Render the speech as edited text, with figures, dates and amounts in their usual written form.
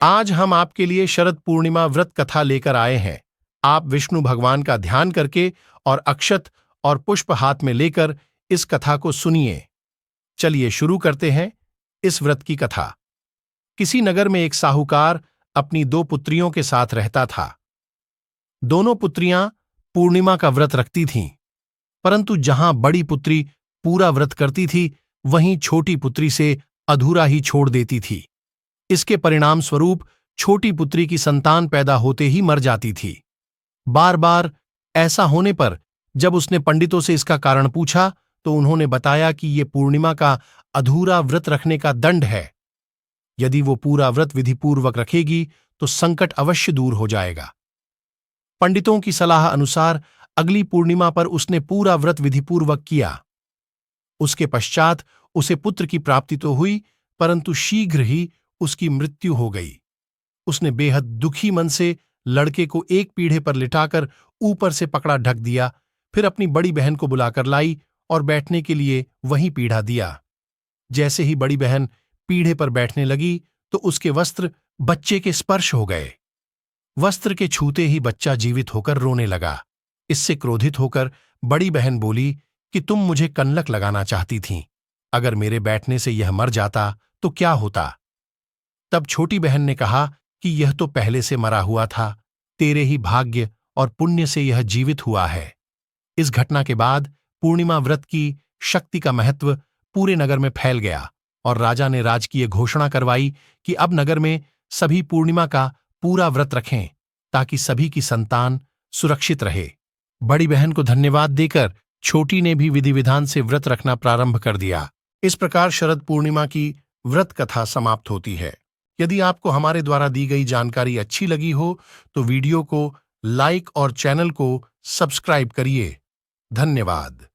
आज हम आपके लिए शरद पूर्णिमा व्रत कथा लेकर आए हैं। आप विष्णु भगवान का ध्यान करके और अक्षत और पुष्प हाथ में लेकर इस कथा को सुनिए। चलिए शुरू करते हैं इस व्रत की कथा। किसी नगर में एक साहूकार अपनी दो पुत्रियों के साथ रहता था। दोनों पुत्रियां पूर्णिमा का व्रत रखती थीं, परंतु जहां बड़ी पुत्री पूरा व्रत करती थी, वहीं छोटी पुत्री से अधूरा ही छोड़ देती थी। इसके परिणाम स्वरूप छोटी पुत्री की संतान पैदा होते ही मर जाती थी। बार बार ऐसा होने पर जब उसने पंडितों से इसका कारण पूछा, तो उन्होंने बताया कि ये पूर्णिमा का अधूरा व्रत रखने का दंड है। यदि वो पूरा व्रत विधिपूर्वक रखेगी तो संकट अवश्य दूर हो जाएगा। पंडितों की सलाह अनुसार अगली पूर्णिमा पर उसने पूरा व्रत विधिपूर्वक किया। उसके पश्चात उसे पुत्र की प्राप्ति तो हुई, परंतु शीघ्र ही उसकी मृत्यु हो गई। उसने बेहद दुखी मन से लड़के को एक पीढ़े पर लिटाकर ऊपर से पकड़ा ढक दिया, फिर अपनी बड़ी बहन को बुलाकर लाई और बैठने के लिए वहीं पीढ़ा दिया। जैसे ही बड़ी बहन पीढ़े पर बैठने लगी तो उसके वस्त्र बच्चे के स्पर्श हो गए। वस्त्र के छूते ही बच्चा जीवित होकर रोने लगा। इससे क्रोधित होकर बड़ी बहन बोली कि तुम मुझे कनलक लगाना चाहती थीं। अगर मेरे बैठने से यह मर जाता तो क्या होता? तब छोटी बहन ने कहा कि यह तो पहले से मरा हुआ था, तेरे ही भाग्य और पुण्य से यह जीवित हुआ है। इस घटना के बाद पूर्णिमा व्रत की शक्ति का महत्व पूरे नगर में फैल गया और राजा ने राजकीय घोषणा करवाई कि अब नगर में सभी पूर्णिमा का पूरा व्रत रखें, ताकि सभी की संतान सुरक्षित रहे। बड़ी बहन को धन्यवाद देकर छोटी ने भी विधि विधान से व्रत रखना प्रारंभ कर दिया। इस प्रकार शरद पूर्णिमा की व्रत कथा समाप्त होती है। यदि आपको हमारे द्वारा दी गई जानकारी अच्छी लगी हो तो वीडियो को लाइक और चैनल को सब्सक्राइब करिए। धन्यवाद।